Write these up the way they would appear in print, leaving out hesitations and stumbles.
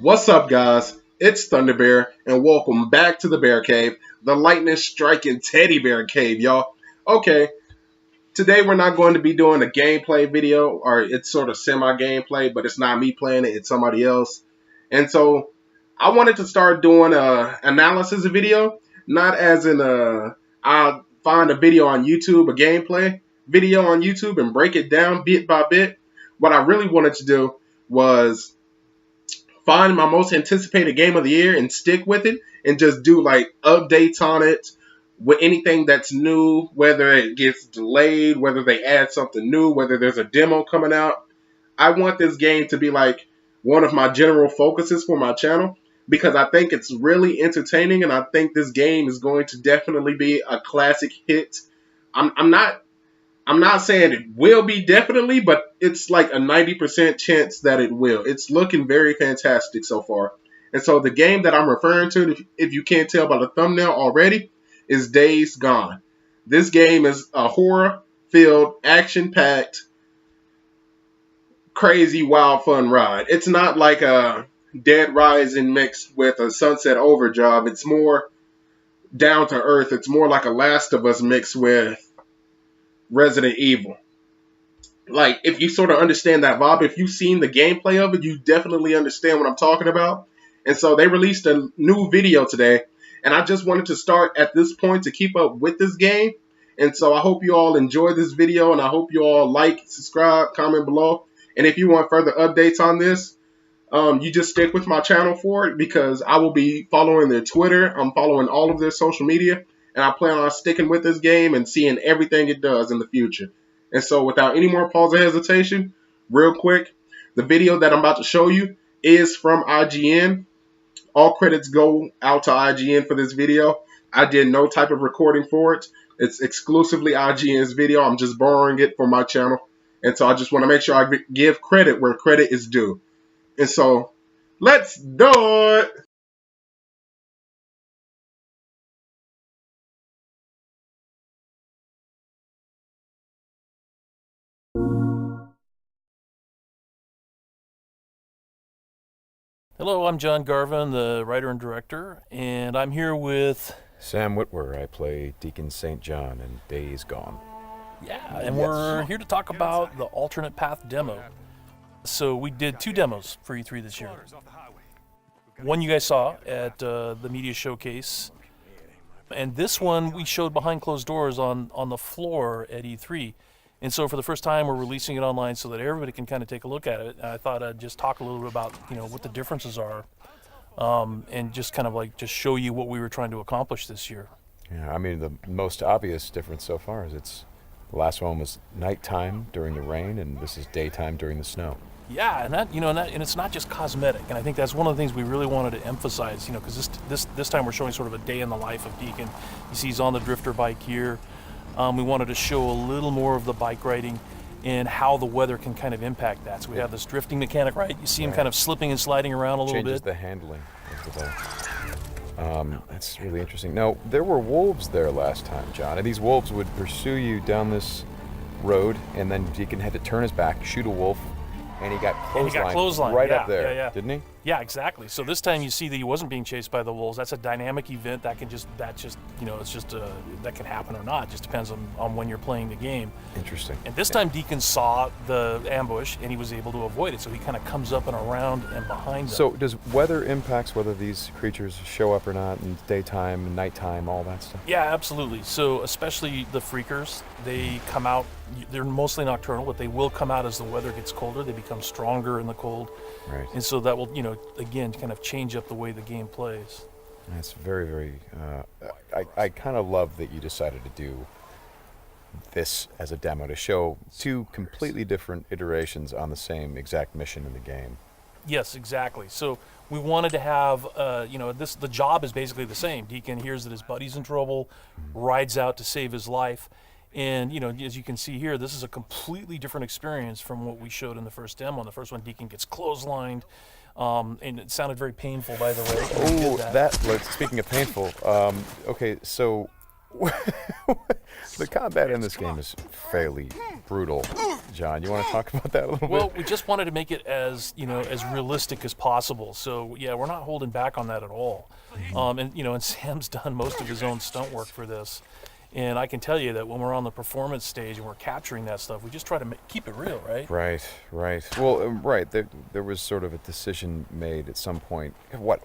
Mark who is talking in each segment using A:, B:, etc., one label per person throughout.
A: What's up, guys? It's THUNDAxBEAR, and welcome back to the Bear Cave, the lightning striking teddy bear cave, y'all. Okay, today we're not going to be doing a gameplay video, or it's sort of semi-gameplay, but it's not me playing it, it's somebody else. And so, I wanted to start doing a analysis video, not as in I'll find a video on YouTube, a gameplay video on YouTube, and break it down bit by bit. What I really wanted to do was find my most anticipated game of the year and stick with it and just do like updates on it with anything that's new, whether it gets delayed, whether they add something new, whether there's a demo coming out. I want this game to be like one of my general focuses for my channel because I think it's really entertaining and I think this game is going to definitely be a classic hit. I'm not saying it will be definitely, but it's like a 90% chance that it will. It's looking very fantastic so far. And so the game that I'm referring to, if you can't tell by the thumbnail already, is Days Gone. This game is a horror-filled, action-packed, crazy, wild, fun ride. It's not like a Dead Rising mixed with a Sunset Overdrive. It's more down to earth. It's more like a Last of Us mixed with Resident Evil. Like, if you sort of understand that vibe, if you've seen the gameplay of it, you definitely understand what I'm talking about. And so they released a new video today, and I just wanted to start at this point to keep up with this game. And so I hope you all enjoy this video, and I hope you all like, subscribe, comment below. And if you want further updates on this, you just stick with my channel for it because I will be following their Twitter. I'm following all of their social media. And I plan on sticking with this game and seeing everything it does in the future. And so without any more pause or hesitation, real quick, the video that I'm about to show you is from IGN. All credits go out to IGN for this video. I did no type of recording for it. It's exclusively IGN's video. I'm just borrowing it for my channel. And so I just want to make sure I give credit where credit is due. And so, let's do it!
B: Hello, I'm John Garvin, the writer and director, and I'm here with
C: Sam Whitwer. I play Deacon St. John in Days Gone.
B: Yeah, and we're here to talk about the alternate path demo. So we did 2 demos for E3 this year. One you guys saw at the media showcase, and this one we showed behind closed doors on the floor at E3. And so for the first time, we're releasing it online so that everybody can kind of take a look at it. And I thought I'd just talk a little bit about, what the differences are, and just kind of like just show you what we were trying to accomplish this year.
C: Yeah, I mean, the most obvious difference so far is the last one was nighttime during the rain, and this is daytime during the snow.
B: Yeah, and it's not just cosmetic, and I think that's one of the things we really wanted to emphasize, because this time we're showing sort of a day in the life of Deacon. You see he's on the drifter bike here. We wanted to show a little more of the bike riding and how the weather can kind of impact that. So we have this drifting mechanic, right? You see him kind of slipping and sliding around a little bit.
C: Changes the handling of the bike. That's really interesting. Now, there were wolves there last time, John, and these wolves would pursue you down this road, and then Deacon had to turn his back, shoot a wolf, and he got clotheslined right up there, didn't he?
B: Yeah, exactly. So this time you see that he wasn't being chased by the wolves. That's a dynamic event that can happen or not. It just depends on when you're playing the game.
C: Interesting.
B: And this time Deacon saw the ambush and he was able to avoid it. So he kind of comes up and around and behind them.
C: So does weather impacts whether these creatures show up or not in daytime and nighttime, all that stuff?
B: Yeah, absolutely. So especially the freakers, they come out, they're mostly nocturnal, but they will come out as the weather gets colder. They become stronger in the cold.
C: Right.
B: And so that will, again, kind of change up the way the game plays.
C: That's very, very, I kind of love that you decided to do this as a demo to show 2 completely different iterations on the same exact mission in the game.
B: Yes, exactly. So we wanted to have, the job is basically the same. Deacon hears that his buddy's in trouble, rides out to save his life. And, as you can see here, this is a completely different experience from what we showed in the first demo. In the first one, Deacon gets clotheslined, and it sounded very painful, by the way.
C: Oh, speaking of painful, okay, so The combat in this game is fairly brutal. John, you want to talk about that a little
B: Well,
C: bit?
B: we just wanted to make it as as realistic as possible. So yeah, we're not holding back on that at all. And Sam's done most of his own stunt work for this. And I can tell you that when we're on the performance stage and we're capturing that stuff, we just try to keep it real, right?
C: Right. Well, right. There was sort of a decision made at some point. What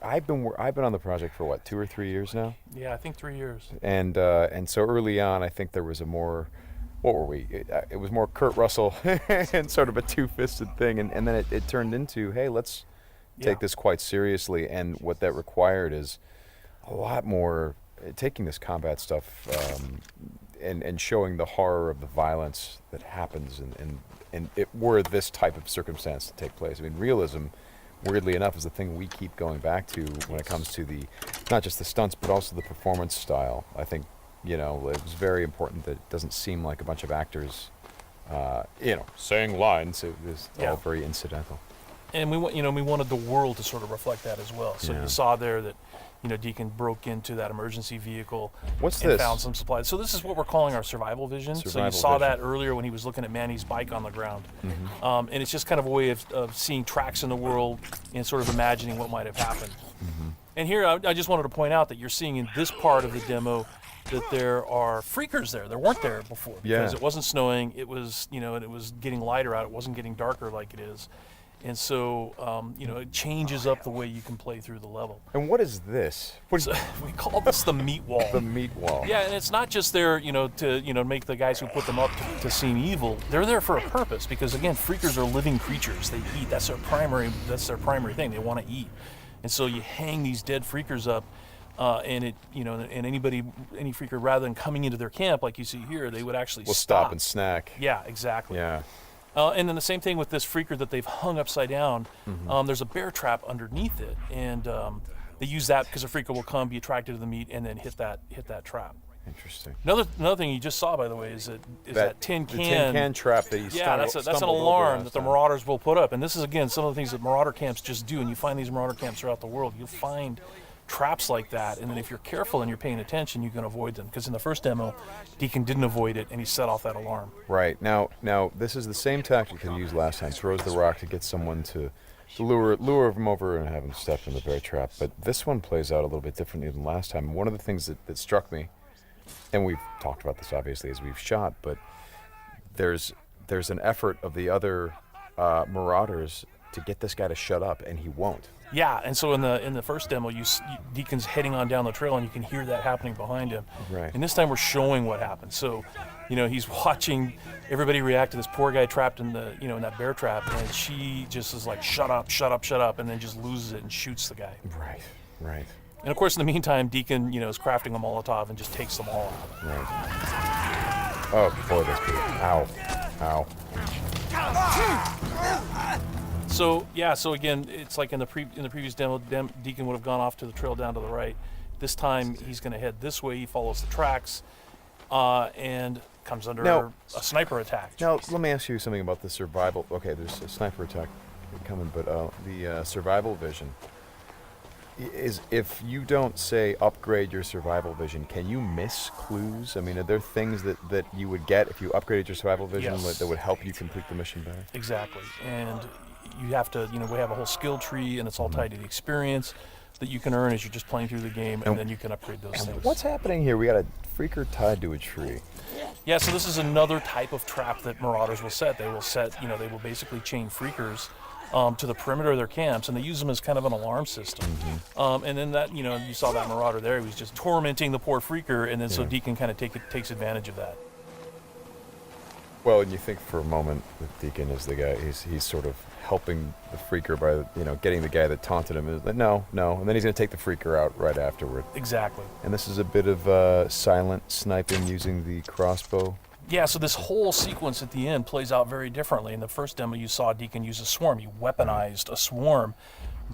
C: I've been on the project for 2 or 3 years now.
B: Yeah, I think 3 years.
C: And so early on, I think there was a more, what were we? It was more Kurt Russell and sort of a two-fisted thing, and then it turned into, hey, let's take this quite seriously. And what that required is a lot more. Taking this combat stuff and showing the horror of the violence that happens and it were this type of circumstance to take place. I mean, realism, weirdly enough, is the thing we keep going back to when it comes to not just the stunts, but also the performance style. I think, it was very important that it doesn't seem like a bunch of actors, saying lines. It was all very incidental.
B: And we wanted the world to sort of reflect that as well. So you saw there that, Deacon broke into that emergency vehicle and found some supplies. So this is what we're calling our survival vision. So you saw that earlier when he was looking at Manny's bike on the ground. And it's just kind of a way of seeing tracks in the world and sort of imagining what might have happened. And here, I just wanted to point out that you're seeing in this part of the demo that there are freakers there. There weren't there before because it wasn't snowing. It was, and it was getting lighter out. It wasn't getting darker like it is. And so, it changes up the way you can play through the level.
C: And what is this?
B: So, we call this the meat wall.
C: The meat wall.
B: Yeah, and it's not just there, to make the guys who put them up to seem evil. They're there for a purpose because, again, freakers are living creatures. They eat. That's their primary thing. They want to eat. And so you hang these dead freakers up, and any freaker, rather than coming into their camp like you see here, they would actually
C: stop and snack.
B: Yeah, exactly.
C: Yeah.
B: And then the same thing with this freaker that they've hung upside down. There's a bear trap underneath it, and they use that because a freaker will come, be attracted to the meat, and then hit that trap.
C: Interesting.
B: Another thing you just saw, by the way, is that tin can.
C: The tin can trap that you
B: that's an alarm that the marauders will put up, and this is again some of the things that marauder camps just do. And you find these marauder camps throughout the world. You'll find traps like that, and then if you're careful and you're paying attention, you can avoid them. Because in the first demo, Deacon didn't avoid it, and he set off that alarm.
C: Right. Now this is the same tactic that he used last time. Throws the rock to get someone to lure him over and have him step in the bear trap. But this one plays out a little bit differently than last time. One of the things that struck me, and we've talked about this obviously as we've shot, but there's an effort of the other marauders to get this guy to shut up, and he won't.
B: Yeah, and so in the first demo, Deacon's heading on down the trail, and you can hear that happening behind him.
C: Right.
B: And this time we're showing what happened. So, he's watching everybody react to this poor guy trapped in in that bear trap, and she just is like, shut up, and then just loses it and shoots the guy.
C: Right.
B: And of course, in the meantime, Deacon, is crafting a Molotov and just takes them all out.
C: Right. Oh boy, that's good. Ow.
B: So again, it's like in the previous demo, Deacon would have gone off to the trail down to the right. This time he's going to head this way. He follows the tracks, and comes under a sniper attack.
C: Now let me ask you something about the survival. Okay, there's a sniper attack coming, but the survival vision is, if you don't say upgrade your survival vision, can you miss clues? I mean, are there things that you would get if you upgraded your survival vision that would help you complete the mission better?
B: Exactly, and you have to, we have a whole skill tree, and it's all tied to the experience that you can earn as you're just playing through the game, and then you can upgrade those things.
C: What's happening here? We got a freaker tied to a tree.
B: Yeah, so this is another type of trap that marauders will set. They will basically chain freakers to the perimeter of their camps, and they use them as kind of an alarm system. And then that, you saw that marauder there. He was just tormenting the poor freaker, and then so Deacon kind of takes advantage of that.
C: Well, and you think for a moment that Deacon is the guy, he's sort of helping the freaker by, getting the guy that taunted him. Is like, no, and then he's going to take the freaker out right afterward.
B: Exactly.
C: And this is a bit of silent sniping using the crossbow.
B: Yeah, so this whole sequence at the end plays out very differently. In the first demo, you saw Deacon use a swarm. He weaponized a swarm,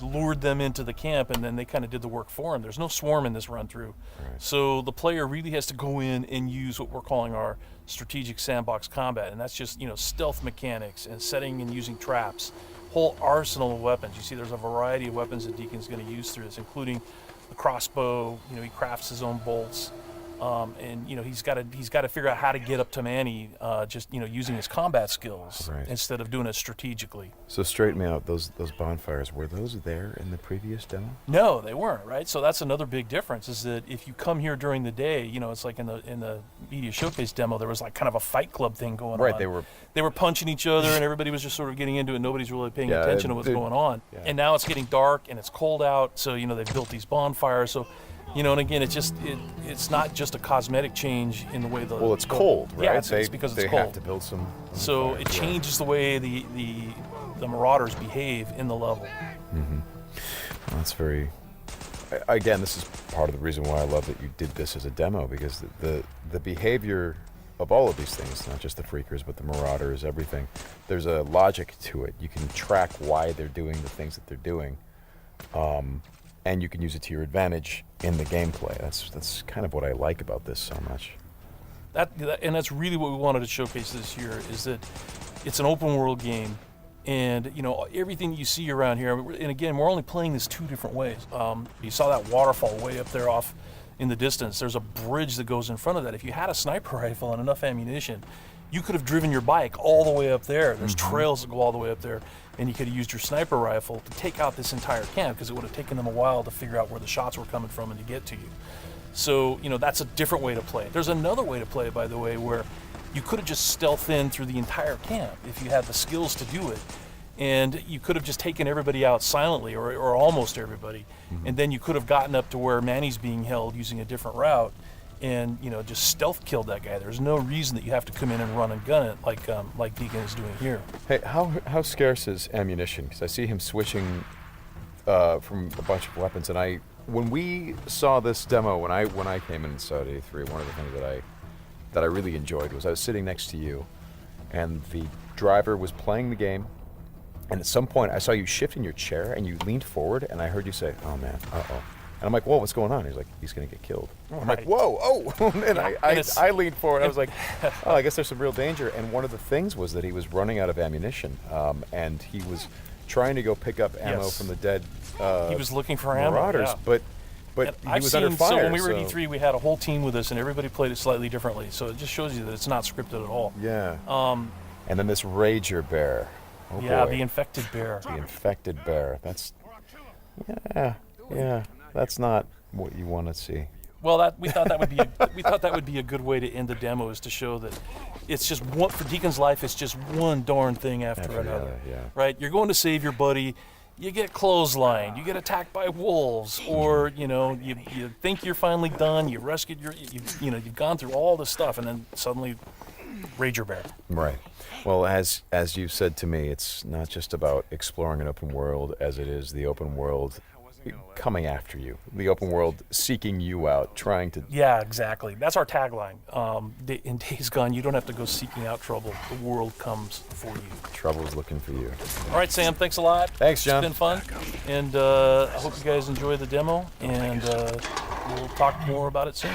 B: lured them into the camp, and then they kind of did the work for him. There's no swarm in this run-through. Right. So the player really has to go in and use what we're calling our strategic sandbox combat, and that's just, stealth mechanics and setting and using traps, whole arsenal of weapons. You see there's a variety of weapons that Deacon's going to use through this, including the crossbow. He crafts his own bolts. And he's got to figure out how to get up to Manny, just using his combat skills instead of doing it strategically.
C: So straighten me out. Those bonfires, were those there in the previous demo?
B: No, they weren't. Right. So that's another big difference. Is that if you come here during the day, it's like in the media showcase demo, there was like kind of a fight club thing going on.
C: Right.
B: They were punching each other, and everybody was just sort of getting into it. Nobody's really paying attention to what's going on.
C: Yeah.
B: And now it's getting dark and it's cold out. So they've built these bonfires. So. And again, it's not just a cosmetic change in the way the...
C: Well, it's cold, right?
B: Yeah, it's because it's cold.
C: They have to build some...
B: So it changes the way the Marauders behave in the level.
C: Mm-hmm. Well, that's very... Again, this is part of the reason why I love that you did this as a demo, because the behavior of all of these things, not just the Freakers, but the Marauders, everything, there's a logic to it. You can track why they're doing the things that they're doing. And you can use it to your advantage in the gameplay. That's kind of what I like about this so much.
B: And that's really what we wanted to showcase this year, is that it's an open world game, and everything you see around here. And again, we're only playing this 2 different ways. You saw that waterfall way up there off in the distance. There's a bridge that goes in front of that. If you had a sniper rifle and enough ammunition, you could have driven your bike all the way up there. There's trails that go all the way up there, and you could have used your sniper rifle to take out this entire camp, because it would have taken them a while to figure out where the shots were coming from and to get to you. So, that's a different way to play it. There's another way to play it, by the way, where you could have just stealthed in through the entire camp if you had the skills to do it. And you could have just taken everybody out silently, or almost everybody. And then you could have gotten up to where Manny's being held using a different route, and just stealth killed that guy. There's no reason that you have to come in and run and gun it like Deacon is doing here.
C: Hey, how scarce is ammunition? Because I see him switching from a bunch of weapons, and when we saw this demo, when I came in and saw it at A3, one of the things that I really enjoyed was I was sitting next to you, and the driver was playing the game, and at some point I saw you shift in your chair and you leaned forward, and I heard you say, "Oh man, uh-oh." And I'm like, "Whoa, what's going on?" He's like, "He's going to get killed." I'm like, "Whoa, oh!" And I leaned forward. I was like, "Oh, I guess there's some real danger." And one of the things was that he was running out of ammunition, and he was trying to go pick up ammo from the dead.
B: He was looking for
C: Marauders,
B: ammo,
C: but he was under fire.
B: So when we were at E3, we had a whole team with us, and everybody played it slightly differently. So it just shows you that it's not scripted at all.
C: Yeah. And then this Rager Bear. Oh
B: yeah,
C: boy.
B: The infected bear.
C: The infected bear. That's that's not what you want to see.
B: Well, we thought that would be a good way to end the demo, is to show that it's just one, for Deacon's life. It's just one darn thing after another. Right? You're going to save your buddy. You get clotheslined. You get attacked by wolves, or you think you're finally done. You rescued you've gone through all this stuff, and then suddenly, Rager Bear.
C: Right. Well, as you said to me, it's not just about exploring an open world, as it is the open world coming after you, the open world seeking you out, trying to...
B: Yeah, exactly. That's our tagline. In Days Gone, you don't have to go seeking out trouble. The world comes for you.
C: Trouble's looking for you.
B: All right, Sam, thanks a lot.
C: Thanks, John.
B: It's been fun. And I hope you guys enjoy the demo, and we'll talk more about it soon.